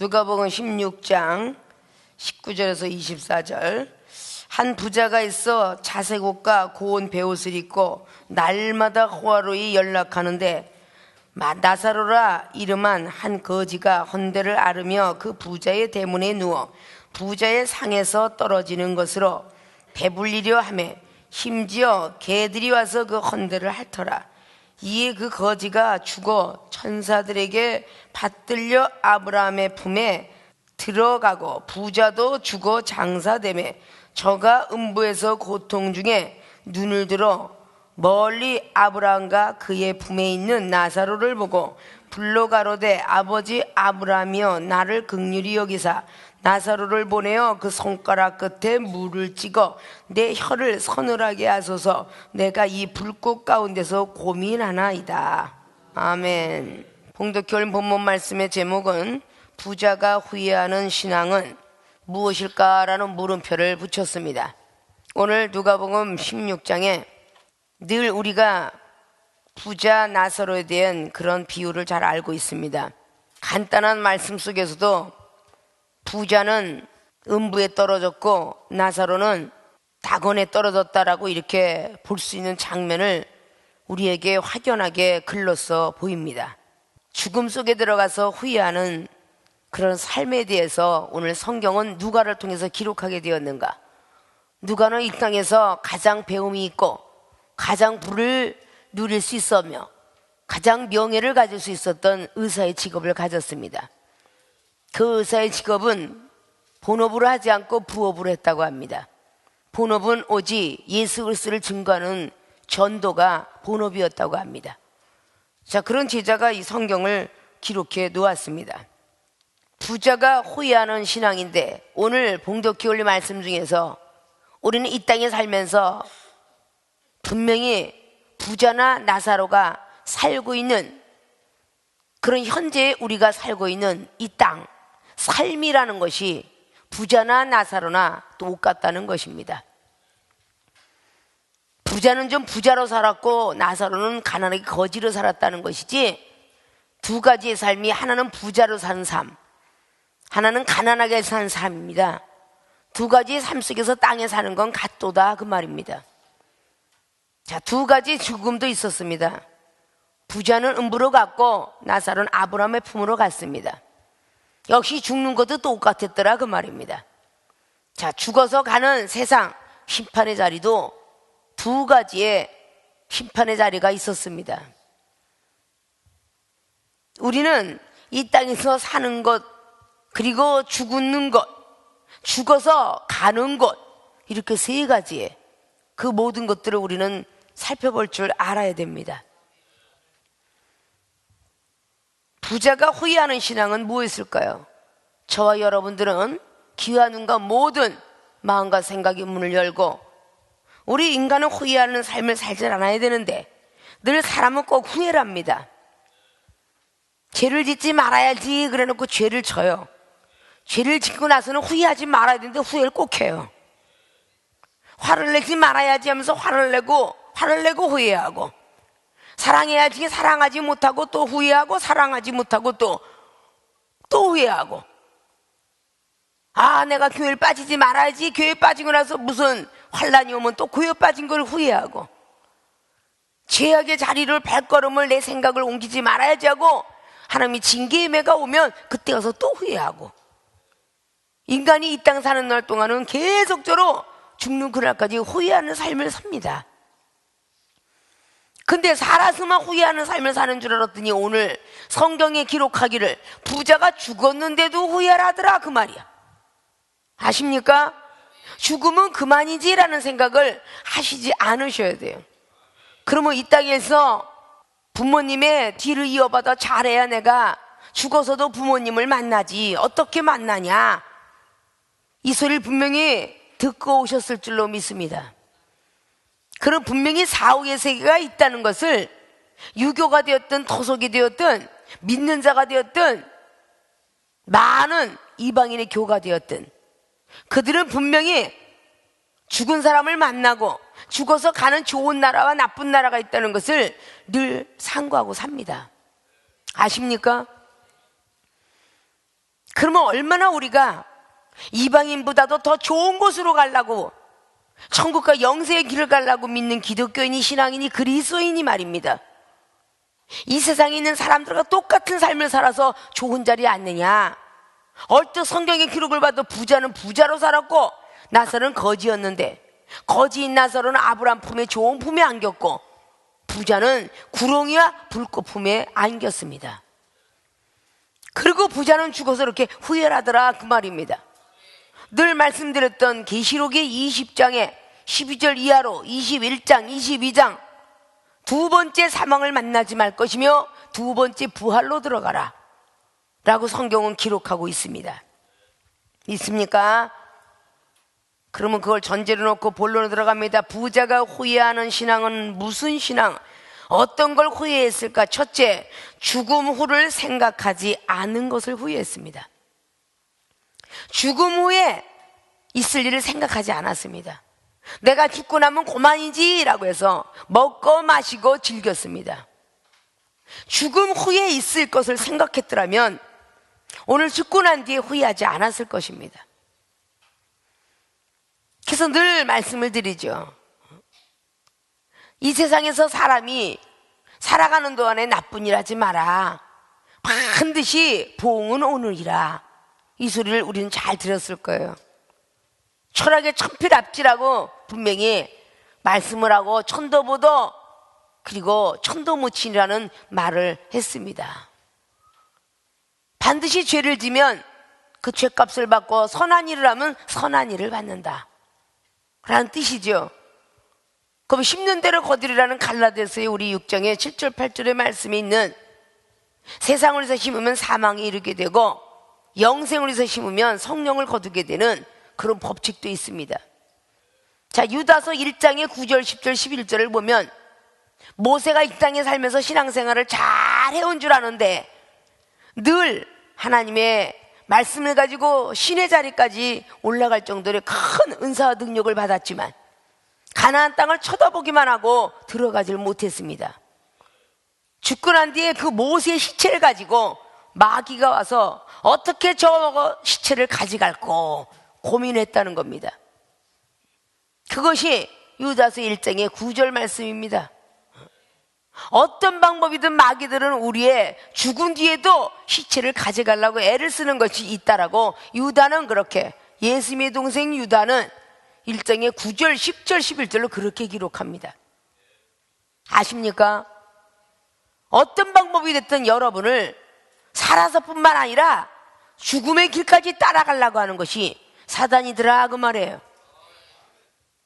누가복음 16장 19절에서 24절. 한 부자가 있어 자색 옷과 고운 베옷을 입고 날마다 호화로이 연락하는데 나사로라 이름한 한 거지가 헌데를 앓으며 그 부자의 대문에 누워 부자의 상에서 떨어지는 것으로 배불리려 하며 심지어 개들이 와서 그 헌데를 핥더라. 이에 그 거지가 죽어 천사들에게 받들려 아브라함의 품에 들어가고 부자도 죽어 장사되매 저가 음부에서 고통 중에 눈을 들어 멀리 아브라함과 그의 품에 있는 나사로를 보고 불러 가로되 아버지 아브라함이여 나를 긍휼히 여기사 나사로를 보내어 그 손가락 끝에 물을 찍어 내 혀를 서늘하게 하소서. 내가 이 불꽃 가운데서 고민하나이다. 아멘. 봉독교회 본문 말씀의 제목은 부자가 후회하는 신앙은 무엇일까라는 물음표를 붙였습니다. 오늘 누가복음 16장에 늘 우리가 부자 나사로에 대한 그런 비유를 잘 알고 있습니다. 간단한 말씀 속에서도 부자는 음부에 떨어졌고 나사로는 낙원에 떨어졌다라고 이렇게 볼 수 있는 장면을 우리에게 확연하게 글로써 보입니다. 죽음 속에 들어가서 후회하는 그런 삶에 대해서 오늘 성경은 누가를 통해서 기록하게 되었는가? 누가는 이 땅에서 가장 배움이 있고 가장 부를 누릴 수 있었며 가장 명예를 가질 수 있었던 의사의 직업을 가졌습니다. 그 의사의 직업은 본업으로 하지 않고 부업으로 했다고 합니다. 본업은 오직 예수 그리스도를 증거하는 전도가 본업이었다고 합니다. 자, 그런 제자가 이 성경을 기록해 놓았습니다. 부자가 후회하는 신앙인데 오늘 봉독기올리 말씀 중에서 우리는 이 땅에 살면서 분명히 부자나 나사로가 살고 있는 그런 현재 우리가 살고 있는 이 땅 삶이라는 것이 부자나 나사로나 똑같다는 것입니다. 부자는 좀 부자로 살았고 나사로는 가난하게 거지로 살았다는 것이지 두 가지의 삶이 하나는 부자로 사는 삶, 하나는 가난하게 사는 삶입니다. 두 가지의 삶 속에서 땅에 사는 건 같도다 그 말입니다. 자, 두 가지 죽음도 있었습니다. 부자는 음부로 갔고 나사로는 아브라함의 품으로 갔습니다. 역시 죽는 것도 똑같았더라 그 말입니다. 자, 죽어서 가는 세상 심판의 자리도 두 가지의 심판의 자리가 있었습니다. 우리는 이 땅에서 사는 것 그리고 죽는 것, 죽어서 가는 것 이렇게 세 가지의 그 모든 것들을 우리는 살펴볼 줄 알아야 됩니다. 부자가 후회하는 신앙은 무엇일까요? 저와 여러분들은 귀와 눈과 모든 마음과 생각의 문을 열고 우리 인간은 후회하는 삶을 살지 않아야 되는데 늘 사람은 꼭 후회를 합니다. 죄를 짓지 말아야지 그래 놓고 죄를 져요. 죄를 짓고 나서는 후회하지 말아야 되는데 후회를 꼭 해요. 화를 내지 말아야지 하면서 화를 내고 후회하고 사랑해야지 사랑하지 못하고 또 후회하고 사랑하지 못하고 또 후회하고 아 내가 교회를 빠지지 말아야지 교회 빠지고 나서 무슨 환란이 오면 또 교회 빠진 걸 후회하고 죄악의 자리를 발걸음을 내 생각을 옮기지 말아야지 하고 하나님이 징계의 매가 오면 그때 가서 또 후회하고 인간이 이 땅 사는 날 동안은 계속적으로 죽는 그날까지 후회하는 삶을 삽니다. 근데 살아서만 후회하는 삶을 사는 줄 알았더니 오늘 성경에 기록하기를 부자가 죽었는데도 후회하더라 그 말이야. 아십니까? 죽음은 그만이지라는 생각을 하시지 않으셔야 돼요. 그러면 이 땅에서 부모님의 뒤를 이어받아 잘해야 내가 죽어서도 부모님을 만나지 어떻게 만나냐 이 소리를 분명히 듣고 오셨을 줄로 믿습니다. 그런 분명히 사후의 세계가 있다는 것을 유교가 되었든 토속이 되었든 믿는 자가 되었든 많은 이방인의 교가 되었든 그들은 분명히 죽은 사람을 만나고 죽어서 가는 좋은 나라와 나쁜 나라가 있다는 것을 늘 상고하고 삽니다. 아십니까? 그러면 얼마나 우리가 이방인보다도 더 좋은 곳으로 가려고, 천국과 영생의 길을 가려고 믿는 기독교인이, 신앙인이, 그리스도인이 말입니다. 이 세상에 있는 사람들과 똑같은 삶을 살아서 좋은 자리에 앉느냐? 얼뜻 성경의 기록을 봐도 부자는 부자로 살았고 나설은 거지였는데, 거지인 나설은 아브람 품에 좋은 품에 안겼고 부자는 구렁이와 불꽃 품에 안겼습니다. 그리고 부자는 죽어서 이렇게 후회를 하더라, 그 말입니다. 늘 말씀드렸던 계시록의 20장에 12절 이하로 21장, 22장 두 번째 사망을 만나지 말 것이며 두 번째 부활로 들어가라 라고 성경은 기록하고 있습니다. 있습니까? 그러면 그걸 전제로 놓고 본론으로 들어갑니다. 부자가 후회하는 신앙은 무슨 신앙? 어떤 걸 후회했을까? 첫째, 죽음 후를 생각하지 않은 것을 후회했습니다. 죽음 후에 있을 일을 생각하지 않았습니다. 내가 죽고 나면 그만이지 라고 해서 먹고 마시고 즐겼습니다. 죽음 후에 있을 것을 생각했더라면 오늘 죽고 난 뒤에 후회하지 않았을 것입니다. 그래서 늘 말씀을 드리죠. 이 세상에서 사람이 살아가는 동안에 나쁜 일 하지 마라. 반드시 보응은 오늘이라. 이 소리를 우리는 잘 들었을 거예요. 철학의 천필압지라고 분명히 말씀을 하고 천도보도 그리고 천도무친이라는 말을 했습니다. 반드시 죄를 지면 그 죄값을 받고 선한 일을 하면 선한 일을 받는다 라는 뜻이죠. 그럼 심는 대로 거두리라는 갈라디아서의 우리 6장의 7절 8절의 말씀이 있는, 세상을 위해서 심으면 사망에 이르게 되고 영생을 위해서 심으면 성령을 거두게 되는 그런 법칙도 있습니다. 자, 유다서 1장의 9절 10절 11절을 보면 모세가 이 땅에 살면서 신앙생활을 잘 해온 줄 아는데 늘 하나님의 말씀을 가지고 신의 자리까지 올라갈 정도의 큰 은사와 능력을 받았지만 가나안 땅을 쳐다보기만 하고 들어가질 못했습니다. 죽고 난 뒤에 그 모세의 시체를 가지고 마귀가 와서 어떻게 저 시체를 가져갈까 고민했다는 겁니다. 그것이 유다서 1장의 9절 말씀입니다. 어떤 방법이든 마귀들은 우리의 죽은 뒤에도 시체를 가져가려고 애를 쓰는 것이 있다라고 유다는 그렇게, 예수님의 동생 유다는 1장의 9절, 10절, 11절로 그렇게 기록합니다. 아십니까? 어떤 방법이 됐든 여러분을 살아서뿐만 아니라 죽음의 길까지 따라가려고 하는 것이 사단이더라 그 말이에요.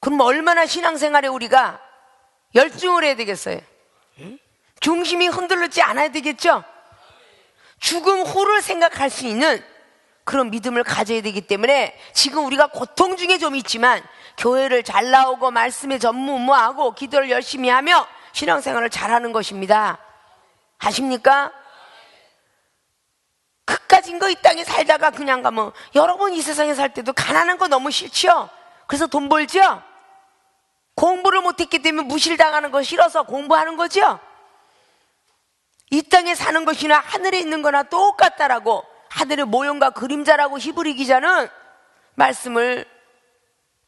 그럼 얼마나 신앙생활에 우리가 열중을 해야 되겠어요? 중심이 흔들리지 않아야 되겠죠? 죽음 후를 생각할 수 있는 그런 믿음을 가져야 되기 때문에 지금 우리가 고통 중에 좀 있지만 교회를 잘 나오고 말씀에 전무하고 기도를 열심히 하며 신앙생활을 잘하는 것입니다. 아십니까? 그까진 거 이 땅에 살다가 그냥 가면, 여러분 이 세상에 살 때도 가난한 거 너무 싫죠? 그래서 돈 벌죠? 공부를 못했기 때문에 무실당하는 거 싫어서 공부하는 거죠? 이 땅에 사는 것이나 하늘에 있는 거나 똑같다라고, 하늘의 모형과 그림자라고 히브리 기자는 말씀을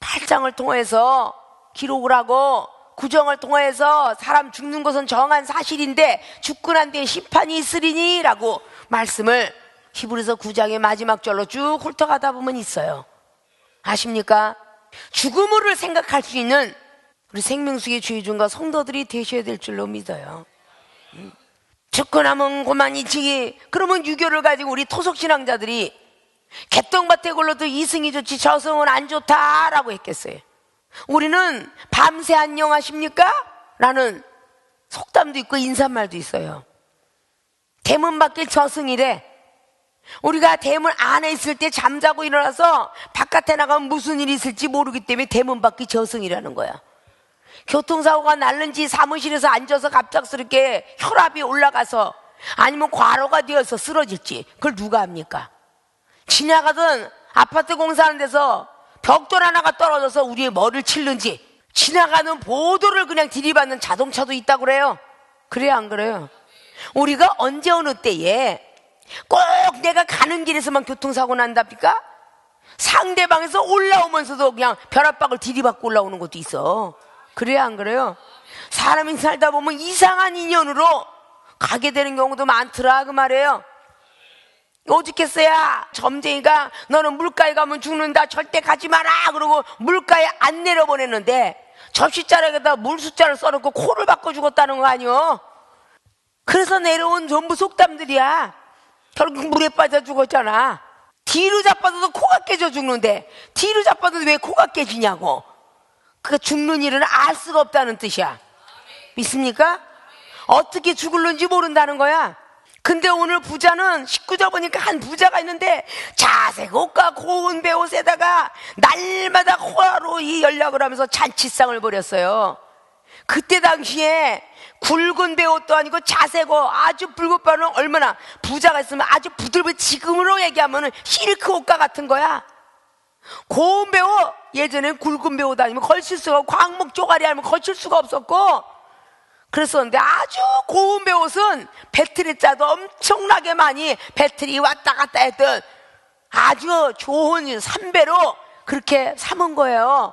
8장을 통해서 기록을 하고, 구정을 통해서 사람 죽는 것은 정한 사실인데 죽고 난 뒤에 심판이 있으리니 라고 말씀을 히브리서 9장의 마지막 절로 쭉 훑어가다 보면 있어요. 아십니까? 죽음을 생각할 수 있는 우리 생명수의 주의중과 성도들이 되셔야 될 줄로 믿어요. 죽고 나면 그만이지. 그러면 유교를 가지고 우리 토속신앙자들이 개똥밭에 굴러도 이승이 좋지 저승은 안 좋다라고 했겠어요. 우리는 밤새 안녕하십니까? 라는 속담도 있고 인사말도 있어요. 대문 밖에 저승이래. 우리가 대문 안에 있을 때 잠자고 일어나서 바깥에 나가면 무슨 일이 있을지 모르기 때문에 대문 밖이 저승이라는 거야. 교통사고가 났는지 사무실에서 앉아서 갑작스럽게 혈압이 올라가서 아니면 과로가 되어서 쓰러질지 그걸 누가 합니까? 지나가던 아파트 공사하는 데서 벽돌 하나가 떨어져서 우리의 머리를 치는지, 지나가는 보도를 그냥 들이받는 자동차도 있다고 그래요. 그래요 안 그래요? 우리가 언제 어느 때에 꼭 내가 가는 길에서만 교통사고 난답니까? 상대방에서 올라오면서도 그냥 벼락박을 디디받고 올라오는 것도 있어. 그래요, 안 그래요? 사람이 살다 보면 이상한 인연으로 가게 되는 경우도 많더라 그 말이에요. 오죽했어야 점쟁이가 너는 물가에 가면 죽는다 절대 가지 마라 그러고 물가에 안 내려보냈는데 접시자락에다 물 숫자를 써놓고 코를 박고 죽었다는 거 아니요? 그래서 내려온 전부 속담들이야. 결국 물에 빠져 죽었잖아. 뒤로 자빠져도 코가 깨져 죽는데 뒤로 자빠져도 왜 코가 깨지냐고. 그 죽는 일은 알 수가 없다는 뜻이야. 믿습니까? 어떻게 죽을는지 모른다는 거야. 근데 오늘 부자는 19절 보니까 한 부자가 있는데 자색 옷과 고운 베옷에다가 날마다 호화로이 연락을 하면서 잔치상을 벌였어요. 그때 당시에 굵은 베옷도 아니고 자색 옷 아주 붉은 바는 얼마나 부자가 있으면 아주 부들부들 지금으로 얘기하면 실크 옷과 같은 거야. 고운 베옷 예전엔 굵은 베옷 아니면 걸칠 수가 없고 광목 쪼가리 아니면 걸칠 수가 없었고 그랬었는데 아주 고운 베옷은 배틀에 짜도 엄청나게 많이 배틀이 왔다 갔다 했던 아주 좋은 삼배로 그렇게 삼은 거예요.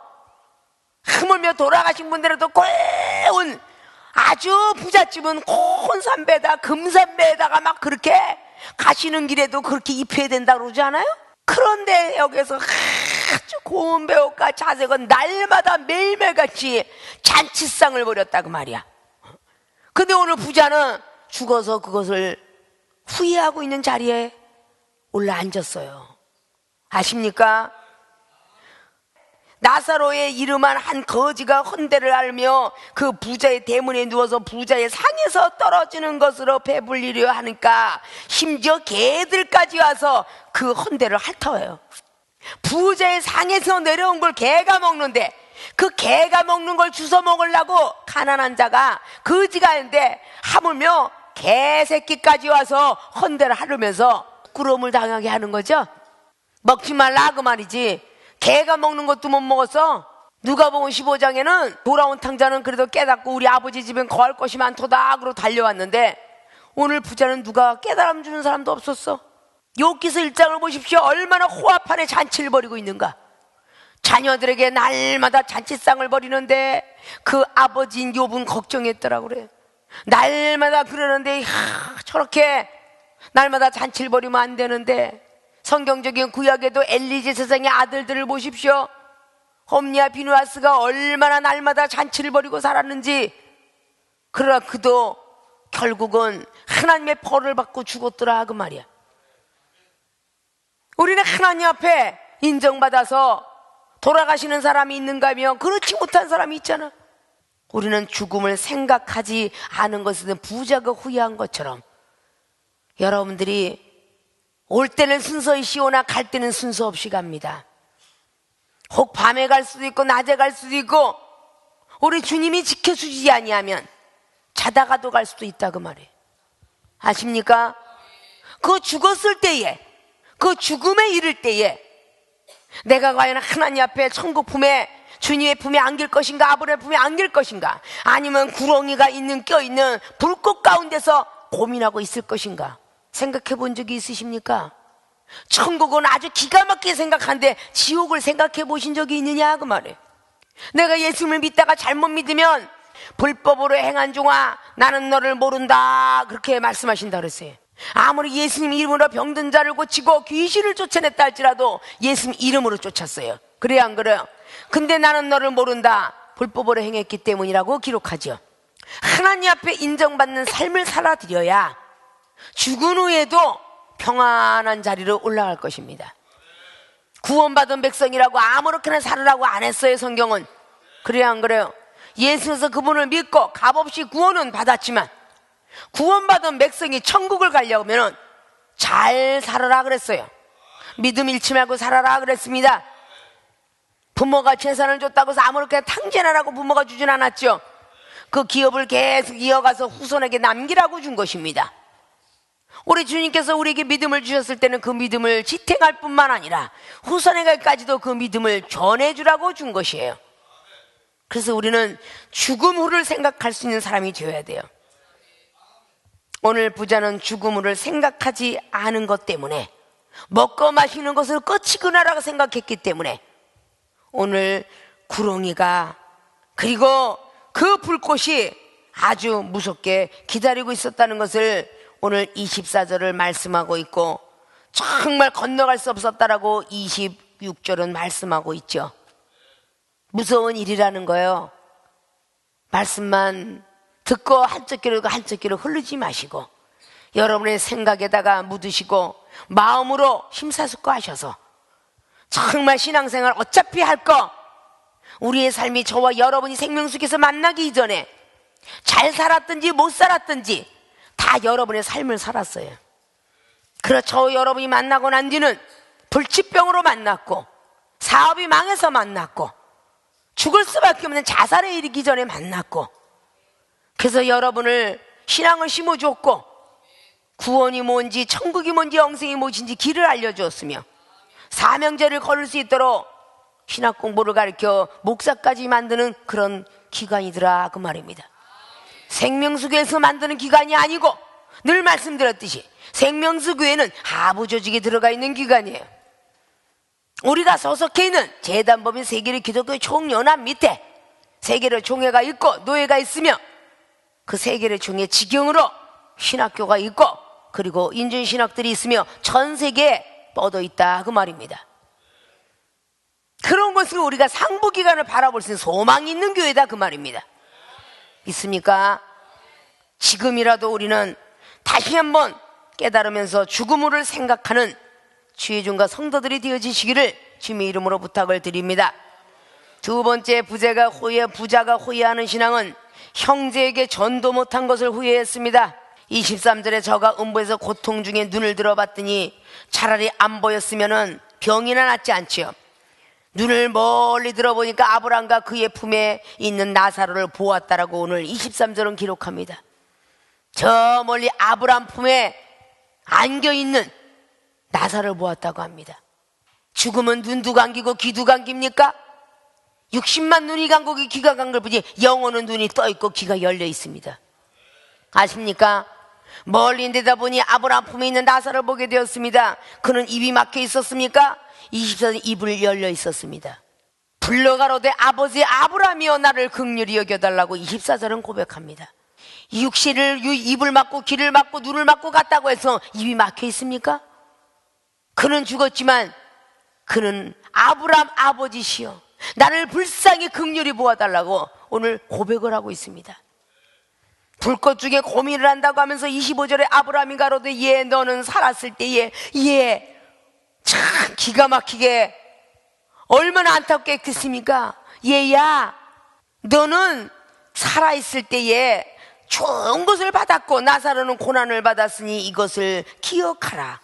하물며 돌아가신 분들에도 고운 아주 부잣집은 고운 삼배에다 금삼배에다가 막 그렇게 가시는 길에도 그렇게 입혀야 된다고 그러지 않아요? 그런데 여기서 아주 고운 베옷과 자색은 날마다 매일매일같이 잔치상을 벌였다 그 말이야. 근데 오늘 부자는 죽어서 그것을 후회하고 있는 자리에 올라 앉았어요. 아십니까? 나사로의 이름한 한 거지가 헌대를 앓며 그 부자의 대문에 누워서 부자의 상에서 떨어지는 것으로 배불리려 하니까 심지어 개들까지 와서 그 헌대를 핥아요. 부자의 상에서 내려온 걸 개가 먹는데 그 개가 먹는 걸 주워 먹으려고 가난한 자가 거지가 있는데 하물며 개새끼까지 와서 헌대를 하려면서 부끄러움을 당하게 하는 거죠. 먹지 말라 그 말이지. 개가 먹는 것도 못 먹었어. 누가복음 15장에는 돌아온 탕자는 그래도 깨닫고 우리 아버지 집엔 거할 것이 많도다 그러고 달려왔는데 오늘 부자는 누가 깨달음 주는 사람도 없었어. 욥기서 1장을 보십시오. 얼마나 호화판에 잔치를 벌이고 있는가. 자녀들에게 날마다 잔치상을 벌이는데 그 아버지인 욥은 걱정했더라고 그래. 날마다 그러는데 저렇게 날마다 잔치를 벌이면 안 되는데 성경적인 구약에도 엘리제 세상의 아들들을 보십시오. 홈리와 비누아스가 얼마나 날마다 잔치를 벌이고 살았는지. 그러나 그도 결국은 하나님의 벌을 받고 죽었더라 그 말이야. 우리는 하나님 앞에 인정받아서 돌아가시는 사람이 있는가 하면 그렇지 못한 사람이 있잖아. 우리는 죽음을 생각하지 않은 것은 부자가 후회한 것처럼 여러분들이 올 때는 순서히 시오나 갈 때는 순서 없이 갑니다. 혹 밤에 갈 수도 있고 낮에 갈 수도 있고 우리 주님이 지켜주지 아니하면 자다가도 갈 수도 있다 그 말이에요. 아십니까? 그 죽었을 때에 그 죽음에 이를 때에 내가 과연 하나님 앞에 천국 품에 주님의 품에 안길 것인가 아브라함의 품에 안길 것인가 아니면 구렁이가 있는 껴있는 불꽃 가운데서 고민하고 있을 것인가 생각해 본 적이 있으십니까? 천국은 아주 기가 막히게 생각하는데 지옥을 생각해 보신 적이 있느냐 그 말이에요. 내가 예수님을 믿다가 잘못 믿으면 불법으로 행한 중아 나는 너를 모른다 그렇게 말씀하신다 그랬어요. 아무리 예수님 이름으로 병든 자를 고치고 귀신을 쫓아냈다 할지라도 예수님 이름으로 쫓았어요. 그래요 안 그래요? 근데 나는 너를 모른다 불법으로 행했기 때문이라고 기록하죠. 하나님 앞에 인정받는 삶을 살아드려야 죽은 후에도 평안한 자리로 올라갈 것입니다. 구원받은 백성이라고 아무렇게나 살으라고 안 했어요 성경은. 그래요 안 그래요? 예수에서 그분을 믿고 값없이 구원은 받았지만 구원받은 백성이 천국을 가려고 하면 잘 살아라 그랬어요. 믿음 잃지 말고 살아라 그랬습니다. 부모가 재산을 줬다고 해서 아무렇게나 탕진하라고 부모가 주진 않았죠. 그 기업을 계속 이어가서 후손에게 남기라고 준 것입니다. 우리 주님께서 우리에게 믿음을 주셨을 때는 그 믿음을 지탱할 뿐만 아니라 후손에게까지도 그 믿음을 전해주라고 준 것이에요. 그래서 우리는 죽음 후를 생각할 수 있는 사람이 되어야 돼요. 오늘 부자는 죽음을 생각하지 않은 것 때문에, 먹고 마시는 것을 끝이구나라고 생각했기 때문에 오늘 구렁이가, 그리고 그 불꽃이 아주 무섭게 기다리고 있었다는 것을 오늘 24절을 말씀하고 있고, 정말 건너갈 수 없었다라고 26절은 말씀하고 있죠. 무서운 일이라는 거예요. 말씀만 듣고 한쪽 귀로 한쪽 귀로 흐르지 마시고 여러분의 생각에다가 묻으시고 마음으로 심사숙고하셔서 정말 신앙생활 어차피 할 거, 우리의 삶이 저와 여러분이 생명수에서 만나기 이전에 잘 살았든지 못 살았든지 다 여러분의 삶을 살았어요. 그렇죠. 여러분이 만나고 난 뒤는 불치병으로 만났고, 사업이 망해서 만났고, 죽을 수밖에 없는 자살에 이르기 전에 만났고, 그래서 여러분을 신앙을 심어줬고, 구원이 뭔지 천국이 뭔지 영생이 무엇인지 길을 알려주었으며, 사명제를 걸을 수 있도록 신학 공부를 가르쳐 목사까지 만드는 그런 기관이더라 그 말입니다. 생명수교에서 만드는 기관이 아니고, 늘 말씀드렸듯이 생명수교회는 하부 조직에 들어가 있는 기관이에요. 우리가 소속해 있는 재단법인 세계의 기독교 총연합 밑에 세계의 총회가 있고 노회가 있으며, 그 세계의 총회 지경으로 신학교가 있고, 그리고 인준신학들이 있으며 전 세계에 뻗어 있다 그 말입니다. 그런 것을 우리가 상부기관을 바라볼 수 있는 소망이 있는 교회다 그 말입니다. 있습니까? 지금이라도 우리는 다시 한번 깨달으면서 죽음을 생각하는 주의 종과 성도들이 되어지시기를 주님의 이름으로 부탁을 드립니다. 두 번째, 부자가 후회하는 신앙은 형제에게 전도 못한 것을 후회했습니다. 23절에 저가 음부에서 고통 중에 눈을 들어봤더니 차라리 안 보였으면 병이나 낫지 않지요. 눈을 멀리 들어보니까 아브람과 그의 품에 있는 나사로를 보았다라고 오늘 23절은 기록합니다. 저 멀리 아브람 품에 안겨있는 나사로를 보았다고 합니다. 죽음은 눈도 감기고 귀도 감깁니까? 60만 눈이 감고 귀가 감길 뿐이 영혼은 눈이 떠있고 귀가 열려 있습니다. 아십니까? 멀리 내다보니 아브람 품에 있는 나사로를 보게 되었습니다. 그는 입이 막혀 있었습니까? 24절 입을 열려 있었습니다. 불러가로되 아버지 아브람이여 나를 긍휼히 여겨달라고 24절은 고백합니다. 육신을 입을 막고 귀를 막고 눈을 막고 갔다고 해서 입이 막혀 있습니까? 그는 죽었지만 그는 아브람 아버지시여 나를 불쌍히 긍휼히 보아달라고 오늘 고백을 하고 있습니다. 불꽃 중에 고민을 한다고 하면서 25절에 아브람이 가로되 예 너는 살았을 때에 예 참 기가 막히게 얼마나 안타깝겠습니까? 얘야 너는 살아있을 때에 좋은 것을 받았고 나사로는 고난을 받았으니 이것을 기억하라.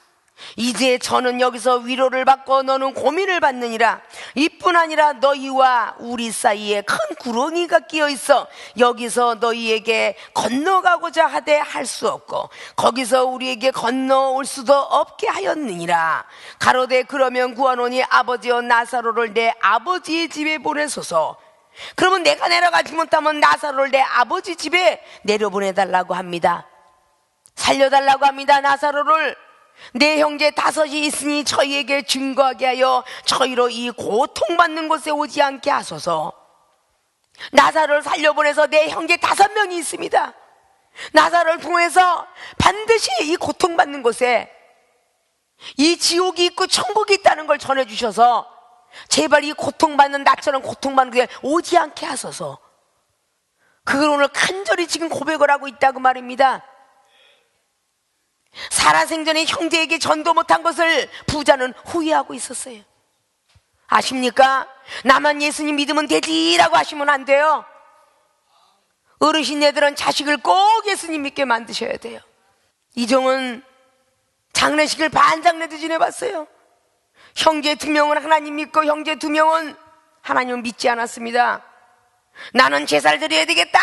이제 저는 여기서 위로를 받고 너는 고민을 받느니라. 이뿐 아니라 너희와 우리 사이에 큰 구렁이가 끼어 있어 여기서 너희에게 건너가고자 하되 할 수 없고 거기서 우리에게 건너올 수도 없게 하였느니라. 가로되 그러면 구하노니 아버지여 나사로를 내 아버지의 집에 보내소서. 그러면 내가 내려가지 못하면 나사로를 내 아버지 집에 내려보내달라고 합니다. 살려달라고 합니다. 나사로를 내 형제 5이 있으니 저희에게 증거하게 하여 저희로 이 고통받는 곳에 오지 않게 하소서. 나사로를 살려보내서 내 형제 5명이 있습니다. 나사로를 통해서 반드시 이 고통받는 곳에 이 지옥이 있고 천국이 있다는 걸 전해주셔서 제발 이 고통받는 나처럼 고통받는 곳에 오지 않게 하소서. 그걸 오늘 간절히 지금 고백을 하고 있다고 말입니다. 살아생전에 형제에게 전도 못한 것을 부자는 후회하고 있었어요. 아십니까? 나만 예수님 믿으면 되지라고 하시면 안 돼요. 어르신네들은 자식을 꼭 예수님 믿게 만드셔야 돼요. 이종은 장례식을 반장례도 지내봤어요. 형제 2명은 하나님 믿고 형제 2명은 하나님을 믿지 않았습니다. 나는 제사를 드려야 되겠다.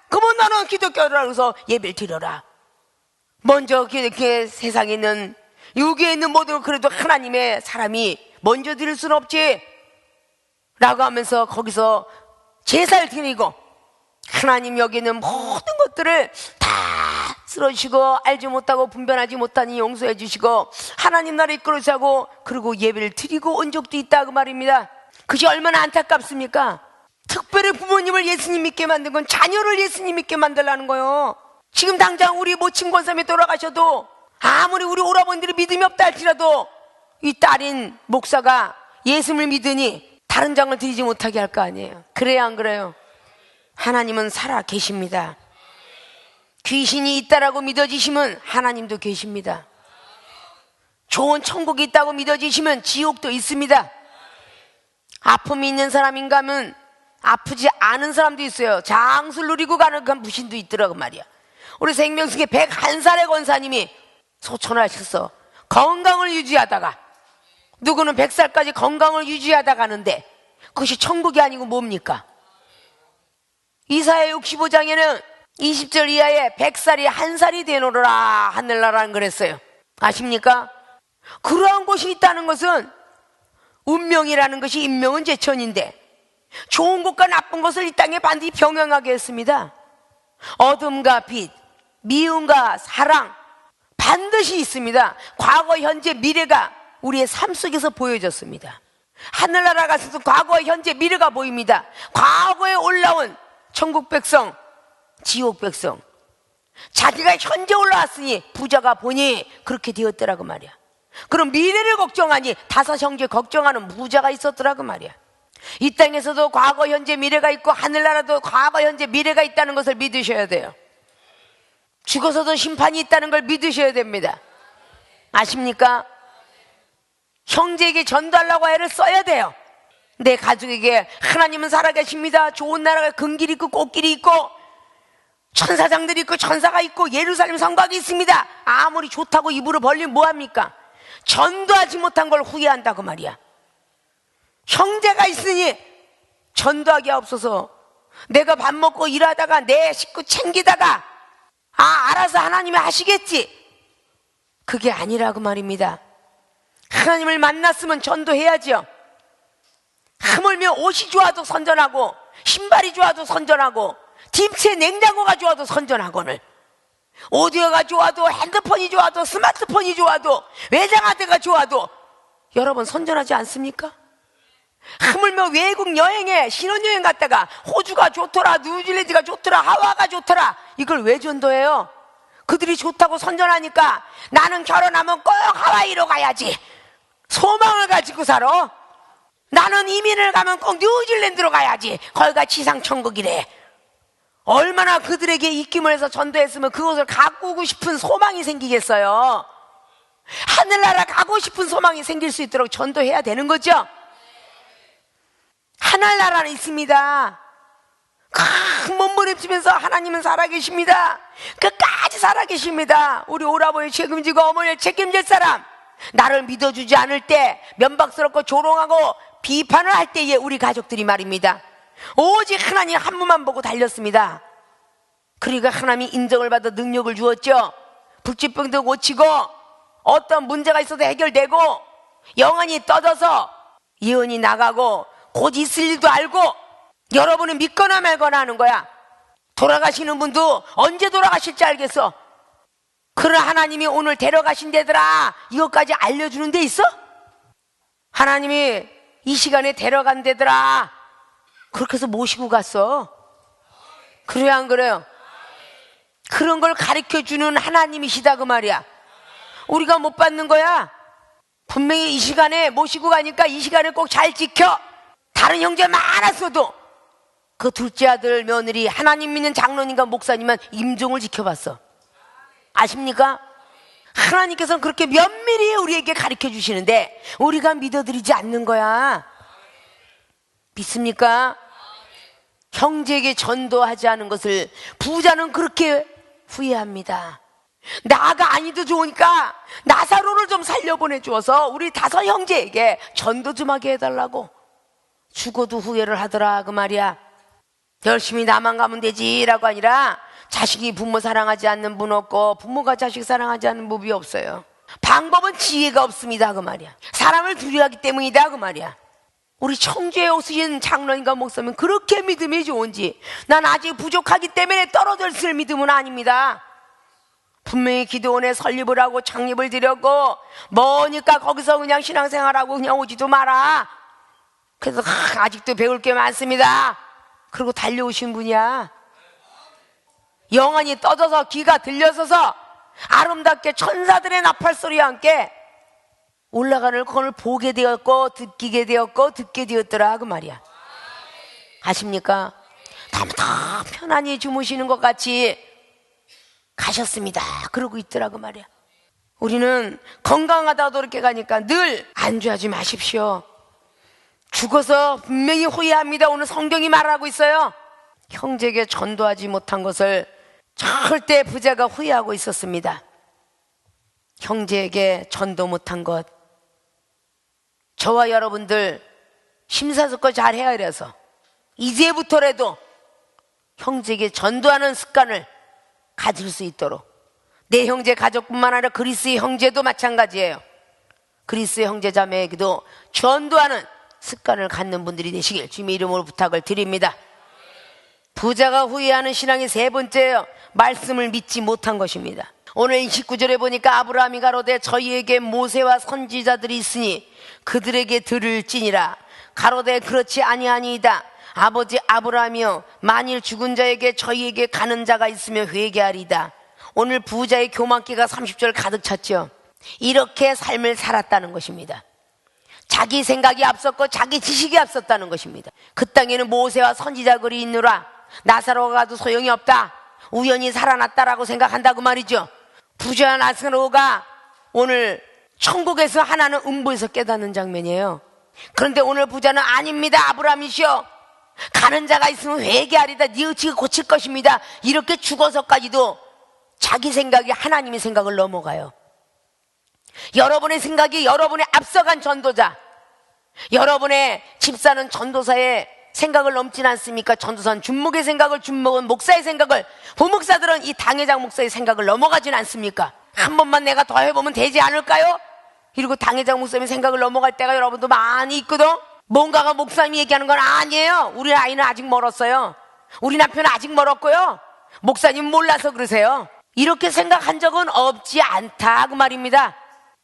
그러면 너는 기독교라고 해서 예배를 드려라. 먼저 이렇게 세상에 있는 유교에 있는 모든 그래도 하나님의 사람이 먼저 드릴 수는 없지 라고 하면서 거기서 제사를 드리고 하나님 여기 있는 모든 것들을 다 쓰러지시고 알지 못하고 분별하지 못하니 용서해 주시고 하나님 나라 이끌어주자고 그리고 예배를 드리고 온 적도 있다 그 말입니다. 그것이 얼마나 안타깝습니까? 특별히 부모님을 예수님 믿게 만든 건 자녀를 예수님 믿게 만들라는 거예요. 지금 당장 우리 모친 권사님이 돌아가셔도 아무리 우리 오라버니들이 믿음이 없다 할지라도 이 딸인 목사가 예수를 믿으니 다른 장을 드리지 못하게 할 거 아니에요. 그래야 안 그래요? 하나님은 살아 계십니다. 귀신이 있다라고 믿어지시면 하나님도 계십니다. 좋은 천국이 있다고 믿어지시면 지옥도 있습니다. 아픔이 있는 사람인가 하면 아프지 않은 사람도 있어요. 장수를 누리고 가는 그 무신도 있더라고 말이야. 우리 생명수계 101살의 권사님이 소천을 하셔서 건강을 유지하다가, 누구는 100살까지 건강을 유지하다 가는데 그것이 천국이 아니고 뭡니까? 이사야 65장에는 20절 이하에 100살이 1살이 되노라 하늘나라는 그랬어요. 아십니까? 그러한 곳이 있다는 것은 운명이라는 것이 인명은 제천인데 좋은 것과 나쁜 것을 이 땅에 반드시 병행하게 했습니다. 어둠과 빛, 미움과 사랑 반드시 있습니다. 과거, 현재, 미래가 우리의 삶 속에서 보여졌습니다. 하늘나라 가서도 과거, 현재, 미래가 보입니다. 과거에 올라온 천국 백성, 지옥 백성, 자기가 현재 올라왔으니 부자가 보니 그렇게 되었더라고 말이야. 그럼 미래를 걱정하니 다섯 형제 걱정하는 부자가 있었더라고 말이야. 이 땅에서도 과거, 현재, 미래가 있고 하늘나라도 과거, 현재, 미래가 있다는 것을 믿으셔야 돼요. 죽어서도 심판이 있다는 걸 믿으셔야 됩니다. 아십니까? 형제에게 전도하려고 애를 써야 돼요. 내 가족에게 하나님은 살아계십니다. 좋은 나라가 근길이 있고 꽃길이 있고 천사장들이 있고 천사가 있고 예루살렘 성곽이 있습니다. 아무리 좋다고 입으로 벌리면 뭐합니까? 전도하지 못한 걸 후회한다고 말이야. 형제가 있으니 전도하기 없어서 내가 밥 먹고 일하다가 내 식구 챙기다가 알아서 하나님이 하시겠지, 그게 아니라고 말입니다. 하나님을 만났으면 전도해야지요. 하물며 옷이 좋아도 선전하고 신발이 좋아도 선전하고 김치 냉장고가 좋아도 선전하고는, 오디오가 좋아도 핸드폰이 좋아도 스마트폰이 좋아도 외장하드가 좋아도 여러분 선전하지 않습니까? 하물며 외국 여행에 신혼여행 갔다가 호주가 좋더라, 뉴질랜드가 좋더라, 하와이가 좋더라, 이걸 왜 전도해요? 그들이 좋다고 선전하니까 나는 결혼하면 꼭 하와이로 가야지 소망을 가지고 살아. 나는 이민을 가면 꼭 뉴질랜드로 가야지, 거기가 지상천국이래. 얼마나 그들에게 입김을 해서 전도했으면 그곳을 가꾸고 싶은 소망이 생기겠어요. 하늘나라 가고 싶은 소망이 생길 수 있도록 전도해야 되는 거죠. 하늘나라는 있습니다. 큰 몸부림치면서 하나님은 살아계십니다. 끝까지 살아계십니다. 우리 오라버니 책임지고 어머니를 책임질 사람, 나를 믿어주지 않을 때 면박스럽고 조롱하고 비판을 할 때에 우리 가족들이 말입니다, 오직 하나님 한 분만 보고 달렸습니다. 그러니까 하나님이 인정을 받아 능력을 주었죠. 불치병도 고치고 어떤 문제가 있어도 해결되고 영혼이 떠져서 예언이 나가고 곧 있을 일도 알고, 여러분은 믿거나 말거나 하는 거야. 돌아가시는 분도 언제 돌아가실지 알겠어. 그러나 하나님이 오늘 데려가신 데더라, 이것까지 알려주는 데 있어? 하나님이 이 시간에 데려간 데더라, 그렇게 해서 모시고 갔어. 그래요 안 그래요? 그런 걸 가르쳐주는 하나님이시다 그 말이야. 우리가 못 받는 거야. 분명히 이 시간에 모시고 가니까 이 시간을 꼭 잘 지켜. 다른 형제 많았어도 그 둘째 아들 며느리 하나님 믿는 장로님과 목사님만 임종을 지켜봤어. 아십니까? 하나님께서는 그렇게 면밀히 우리에게 가르쳐 주시는데 우리가 믿어드리지 않는 거야. 믿습니까? 형제에게 전도하지 않은 것을 부자는 그렇게 후회합니다. 나가 아니도 좋으니까 나사로를 좀 살려보내주어서 우리 다섯 형제에게 전도 좀 하게 해달라고. 죽어도 후회를 하더라 그 말이야. 열심히 나만 가면 되지라고 아니라, 자식이 부모 사랑하지 않는 분 없고 부모가 자식 사랑하지 않는 법이 없어요. 방법은 지혜가 없습니다 그 말이야. 사람을 두려워하기 때문이다 그 말이야. 우리 청주에 오신 장로님과 목사님 그렇게 믿음이 좋은지, 난 아직 부족하기 때문에 떨어졌을 믿음은 아닙니다. 분명히 기도원에 설립을 하고 창립을 드렸고, 뭐니까 거기서 그냥 신앙생활하고 그냥 오지도 마라. 그래서 아직도 배울 게 많습니다. 그리고 달려오신 분이야. 영안이 떠져서 귀가 들려서서 아름답게 천사들의 나팔소리와 함께 올라가는 그걸 보게 되었고 듣게 되었더라 그 말이야. 아십니까? 너무 더 편안히 주무시는 것 같이 가셨습니다. 그러고 있더라 그 말이야. 우리는 건강하다고 이렇게 가니까 늘 안주하지 마십시오. 죽어서 분명히 후회합니다. 오늘 성경이 말하고 있어요. 형제에게 전도하지 못한 것을 절대 부자가 후회하고 있었습니다. 형제에게 전도 못한 것, 저와 여러분들 심사숙고 잘 헤아려서 이제부터라도 형제에게 전도하는 습관을 가질 수 있도록, 내 형제 가족뿐만 아니라 그리스의 형제도 마찬가지예요. 그리스의 형제 자매에게도 전도하는 습관을 갖는 분들이 되시길 주님의 이름으로 부탁을 드립니다. 부자가 후회하는 신앙의 세 번째예요. 말씀을 믿지 못한 것입니다. 오늘 29절에 보니까 아브라함이 가로되 저희에게 모세와 선지자들이 있으니 그들에게 들을지니라. 가로되 그렇지 아니하니이다. 아버지 아브라함이여, 만일 죽은 자에게 저희에게 가는 자가 있으면 회개하리이다. 오늘 부자의 교만기가 30절 가득 찼죠. 이렇게 삶을 살았다는 것입니다. 자기 생각이 앞섰고 자기 지식이 앞섰다는 것입니다. 그 땅에는 모세와 선지자들이 있느라 나사로가 가도 소용이 없다, 우연히 살아났다라고 생각한다고 말이죠. 부자 나사로가 오늘 천국에서 하나는 음부에서 깨닫는 장면이에요. 그런데 오늘 부자는 아닙니다. 아브라함이시여, 가는 자가 있으면 회개하리다. 네 의지가 고칠 것입니다. 이렇게 죽어서까지도 자기 생각이 하나님의 생각을 넘어가요. 여러분의 생각이 여러분의 앞서간 전도자, 여러분의 집사는 전도사의 생각을 넘진 않습니까? 전도사는 준목의 생각을, 준목은 목사의 생각을, 부목사들은 이 당회장 목사의 생각을 넘어가진 않습니까? 한 번만 내가 더 해보면 되지 않을까요? 이러고 당회장 목사님의 생각을 넘어갈 때가 여러분도 많이 있거든. 뭔가가 목사님이 얘기하는 건 아니에요. 우리 아이는 아직 멀었어요. 우리 남편은 아직 멀었고요. 목사님 몰라서 그러세요. 이렇게 생각한 적은 없지 않다 그 말입니다.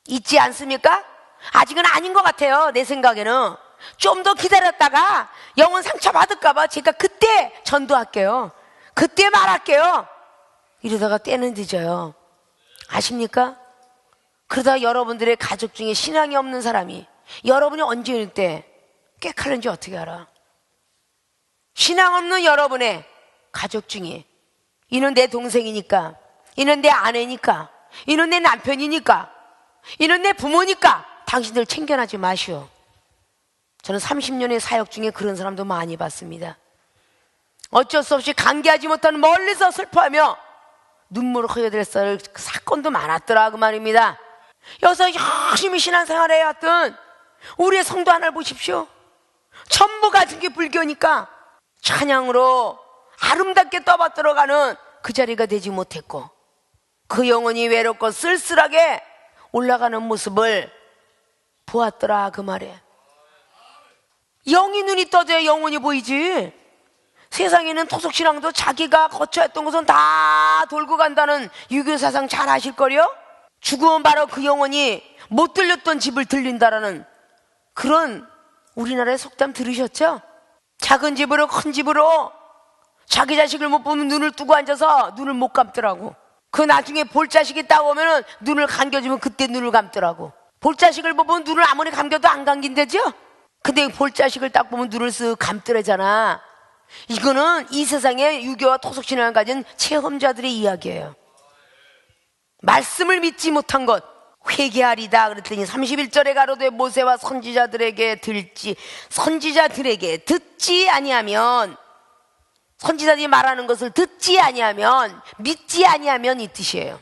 있지 않습니까? 아직은 아닌 것 같아요. 내 생각에는 좀 더 기다렸다가 영혼 상처받을까봐 제가 그때 전도할게요, 그때 말할게요, 이러다가 때는 늦어요. 아십니까? 그러다 여러분들의 가족 중에 신앙이 없는 사람이 여러분이 언제 올 때 꾀칼는지 어떻게 알아? 신앙 없는 여러분의 가족 중에 이는 내 동생이니까, 이는 내 아내니까, 이는 내 남편이니까, 이는 내 부모니까 당신들 챙겨나지 마시오. 저는 30년의 사역 중에 그런 사람도 많이 봤습니다. 어쩔 수 없이 관계하지 못한 멀리서 슬퍼하며 눈물을 흘려댈 사건도 많았더라 그 말입니다. 여기서 열심히 신앙생활을 해왔던 우리의 성도 하나를 보십시오. 전부 가진 게 불교니까 찬양으로 아름답게 떠받들어가는 그 자리가 되지 못했고, 그 영혼이 외롭고 쓸쓸하게 올라가는 모습을 보았더라 그 말이에요. 영이 눈이 떠져야 영혼이 보이지. 세상에는 토속신앙도 자기가 거쳐했던 것은 다 돌고 간다는 유교사상 잘 아실걸요? 죽으면 바로 그 영혼이 못 들렸던 집을 들린다라는 그런 우리나라의 속담 들으셨죠? 작은 집으로 큰 집으로 자기 자식을 못 보면 눈을 뜨고 앉아서 눈을 못 감더라고. 그 나중에 볼 자식이 딱 오면은 눈을 감겨주면 그때 눈을 감더라고. 볼 자식을 보면 눈을 아무리 감겨도 안 감긴대죠? 근데 볼 자식을 딱 보면 눈을 쓱 감더래잖아. 이거는 이 세상에 유교와 토속신앙을 가진 체험자들의 이야기예요. 말씀을 믿지 못한 것 회개하리다 그랬더니 31절에 가로되 모세와 선지자들에게 듣지 아니하면, 선지자들이 말하는 것을 듣지 아니하면, 믿지 아니하면 이 뜻이에요.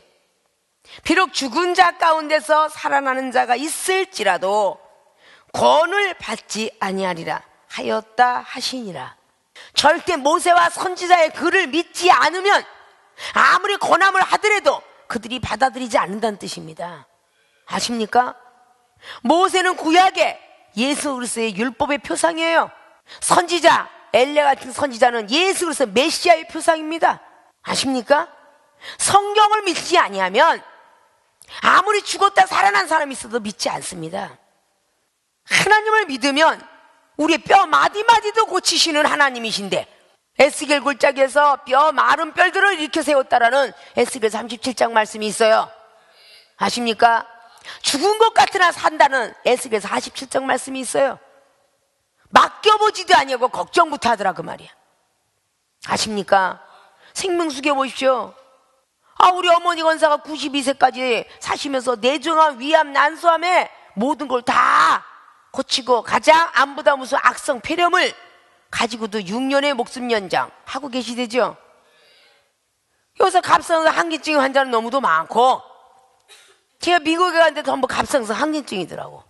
비록 죽은 자 가운데서 살아나는 자가 있을지라도 권을 받지 아니하리라 하였다 하시니라. 절대 모세와 선지자의 글을 믿지 않으면 아무리 권함을 하더라도 그들이 받아들이지 않는다는 뜻입니다. 아십니까? 모세는 구약의 예수 그리스도의 율법의 표상이에요. 선지자 엘레 같은 선지자는 예수 그리스도 메시아의 표상입니다. 아십니까? 성경을 믿지 아니하면 아무리 죽었다 살아난 사람이 있어도 믿지 않습니다. 하나님을 믿으면 우리의 뼈 마디마디도 고치시는 하나님이신데, 에스겔 골짜기에서 뼈 마른 뼈들을 일으켜 세웠다라는 에스겔 37장 말씀이 있어요. 아십니까? 죽은 것 같으나 산다는 에스겔 47장 말씀이 있어요. 맡겨보지도 아니하고 걱정부터 하더라 그 말이야. 아십니까? 생명 숙여보십시오. 우리 어머니 권사가 92세까지 사시면서 내종암, 위암, 난소암에 모든 걸 다 고치고 가장 암보다 무서운 악성 폐렴을 가지고도 6년의 목숨 연장 하고 계시대죠. 여기서 갑상선 항진증 환자는 너무도 많고, 제가 미국에 갔는데 전부 갑상선 항진증이더라고.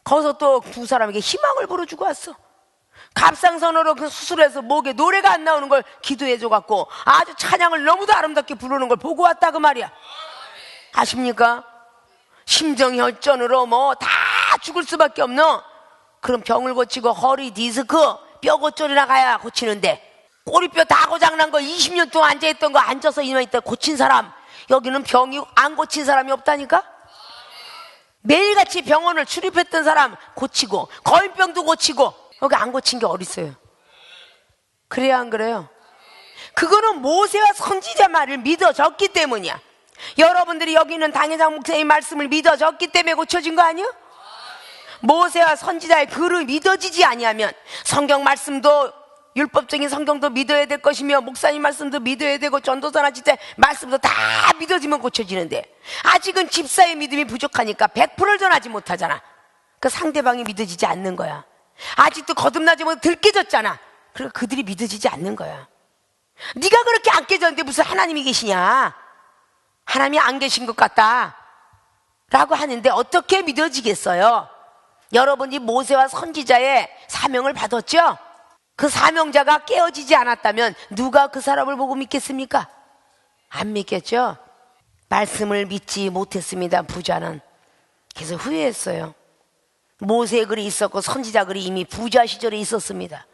거기서 또 두 사람에게 희망을 불어주고 왔어. 갑상선으로 그 수술해서 목에 노래가 안 나오는 걸 기도해줘갖고 아주 찬양을 너무도 아름답게 부르는 걸 보고 왔다 그 말이야. 아십니까? 심정혈전으로 뭐 다 죽을 수밖에 없는 그런 병을 고치고, 허리 디스크, 뼈 고절이나 가야 고치는데, 꼬리뼈 다 고장난 거 20년 동안 앉아있던 거 앉아서 이만 있다 고친 사람, 여기는 병이 안 고친 사람이 없다니까? 매일같이 병원을 출입했던 사람 고치고, 거인병도 고치고, 여기 안 고친 게 어딨어요? 그래야 안 그래요? 그거는 모세와 선지자 말을 믿어졌기 때문이야. 여러분들이 여기 있는 당회장 목사님 말씀을 믿어졌기 때문에 고쳐진 거 아니에요? 모세와 선지자의 글을 믿어지지 아니하면 성경 말씀도, 율법적인 성경도 믿어야 될 것이며, 목사님 말씀도 믿어야 되고, 전도사나 지대 말씀도 다 믿어지면 고쳐지는데, 아직은 집사의 믿음이 부족하니까 100%를 전하지 못하잖아. 그 상대방이 믿어지지 않는 거야. 아직도 거듭나지 못해 들깨졌잖아. 그러니까 그들이 믿어지지 않는 거야. 네가 그렇게 안 깨졌는데 무슨 하나님이 계시냐, 하나님이 안 계신 것 같다 라고 하는데 어떻게 믿어지겠어요? 여러분이 모세와 선지자의 사명을 받았죠? 그 사명자가 깨어지지 않았다면 누가 그 사람을 보고 믿겠습니까? 안 믿겠죠? 말씀을 믿지 못했습니다. 부자는. 그래서 후회했어요. 모세의 글이 있었고 선지자 글이 이미 부자 시절에 있었습니다.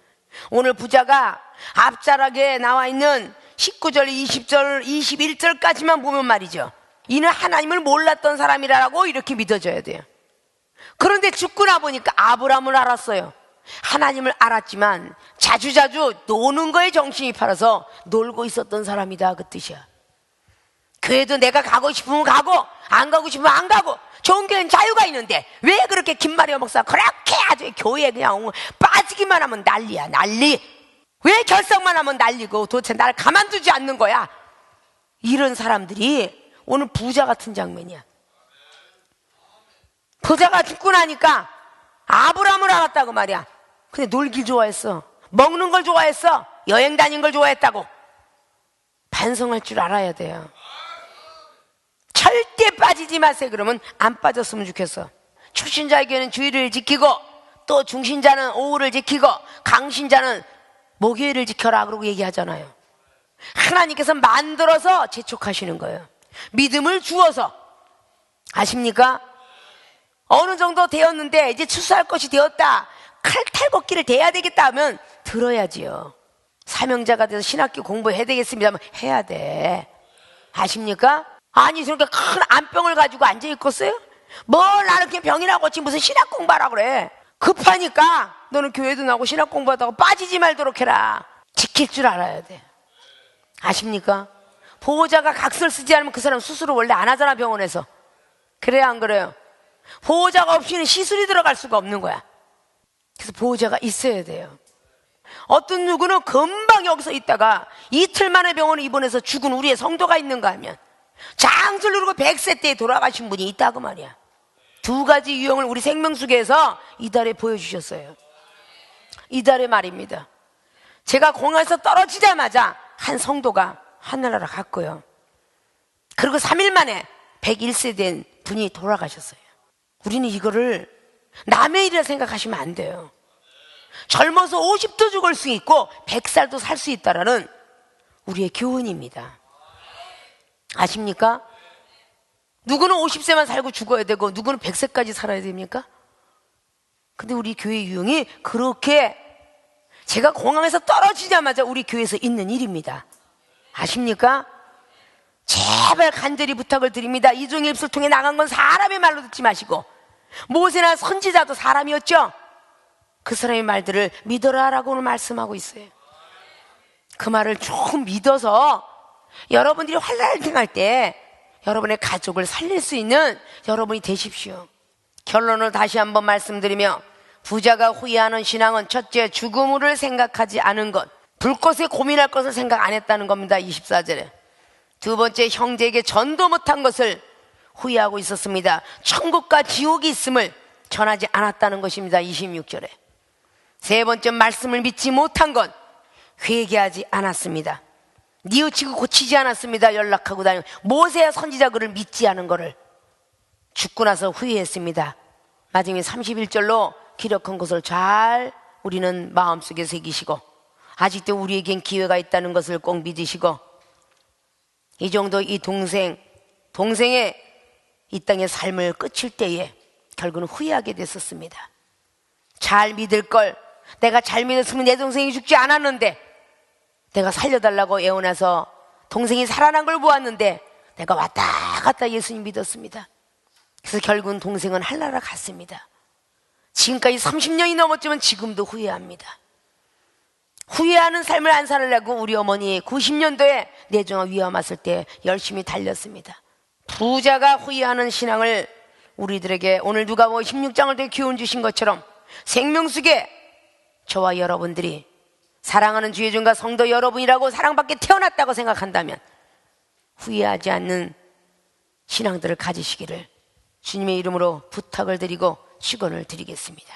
오늘 부자가 앞자락에 나와 있는 19절, 20절, 21절까지만 보면 말이죠, 이는 하나님을 몰랐던 사람이라고 이렇게 믿어져야 돼요. 그런데 죽고 나 보니까 아브라함을 알았어요. 하나님을 알았지만 자주자주 노는 거에 정신이 팔아서 놀고 있었던 사람이다 그 뜻이야. 교회도 내가 가고 싶으면 가고 안 가고 싶으면 안 가고, 좋은 교회는 자유가 있는데 왜 그렇게 김마리아 목사 그렇게 아주 교회에 그냥 빠지기만 하면 난리야, 난리. 왜 결석만 하면 난리고 도대체 나를 가만두지 않는 거야? 이런 사람들이 오늘 부자 같은 장면이야. 부자가 죽고 나니까 아브라함을 알았다고 말이야. 근데 놀길 좋아했어, 먹는 걸 좋아했어, 여행 다닌 걸 좋아했다고. 반성할 줄 알아야 돼요. 절대 빠지지 마세요. 그러면 안 빠졌으면 좋겠어. 초신자에게는 주의를 지키고, 또 중신자는 오후를 지키고, 강신자는 목요일을 지켜라 그러고 얘기하잖아요. 하나님께서 만들어서 재촉하시는 거예요. 믿음을 주어서. 아십니까? 어느 정도 되었는데 이제 추수할 것이 되었다, 칼탈걷기를 돼야 되겠다 하면 들어야지요. 사명자가 돼서 신학교 공부해야 되겠습니다만 해야 돼. 아십니까? 아니 저렇게 큰 암병을 가지고 앉아있겠어요? 뭘 나는 그냥 병이나 고치 무슨 신학 공부하라 그래. 급하니까 너는 교회도 나오고 신학 공부하다가 빠지지 말도록 해라. 지킬 줄 알아야 돼. 아십니까? 보호자가 각서를 쓰지 않으면 그 사람 수술을 원래 안 하잖아, 병원에서. 그래야 안 그래요? 보호자가 없이는 시술이 들어갈 수가 없는 거야. 그래서 보호자가 있어야 돼요. 어떤 누구는 금방 여기서 있다가 이틀 만에 병원에 입원해서 죽은 우리의 성도가 있는가 하면 장술 누르고 100세 때에 돌아가신 분이 있다고 말이야. 두 가지 유형을 우리 생명수계에서 이달에 보여주셨어요. 이달의 말입니다. 제가 공항에서 떨어지자마자 한 성도가 하늘나라 갔고요. 그리고 3일 만에 101세 된 분이 돌아가셨어요. 우리는 이거를 남의 일이라 생각하시면 안 돼요. 젊어서 50도 죽을 수 있고 100살도 살 수 있다라는 우리의 교훈입니다. 아십니까? 누구는 50세만 살고 죽어야 되고 누구는 100세까지 살아야 됩니까? 근데 우리 교회 유형이 그렇게, 제가 공항에서 떨어지자마자 우리 교회에서 있는 일입니다. 아십니까? 제발 간절히 부탁을 드립니다. 이종의 입술 통해 나간 건 사람의 말로 듣지 마시고, 모세나 선지자도 사람이었죠. 그 사람의 말들을 믿어라라고 오늘 말씀하고 있어요. 그 말을 좀 믿어서 여러분들이 환난을 때 여러분의 가족을 살릴 수 있는 여러분이 되십시오. 결론을 다시 한번 말씀드리며, 부자가 후회하는 신앙은 첫째, 죽음을 생각하지 않은 것, 불꽃에 고민할 것을 생각 안 했다는 겁니다. 24절에. 두 번째, 형제에게 전도 못한 것을 후회하고 있었습니다. 천국과 지옥이 있음을 전하지 않았다는 것입니다. 26절에. 세 번째, 말씀을 믿지 못한 것, 회개하지 않았습니다. 뉘우치고 고치지 않았습니다. 연락하고 다니고 모세야 선지자 글을 믿지 않은 것을 죽고 나서 후회했습니다. 나중에 31절로 기록한 것을 잘 우리는 마음속에 새기시고, 아직도 우리에겐 기회가 있다는 것을 꼭 믿으시고, 이 정도 이 동생의 이 땅의 삶을 끝일 때에 결국은 후회하게 됐었습니다. 잘 믿을 걸, 내가 잘 믿었으면 내 동생이 죽지 않았는데, 내가 살려달라고 애원해서 동생이 살아난 걸 보았는데 내가 왔다 갔다 예수님 믿었습니다. 그래서 결국은 동생은 하늘나라 갔습니다. 지금까지 30년이 넘었지만 지금도 후회합니다. 후회하는 삶을 안 살려고 우리 어머니 90년도에 뇌종양 위암 왔을 때 열심히 달렸습니다. 부자가 후회하는 신앙을 우리들에게 오늘 누가복음 16장을 통해 교훈 주신 것처럼 생명수계 저와 여러분들이 사랑하는 주의 종과 성도 여러분이라고 사랑받게 태어났다고 생각한다면 후회하지 않는 신앙들을 가지시기를 주님의 이름으로 부탁을 드리고 축원을 드리겠습니다.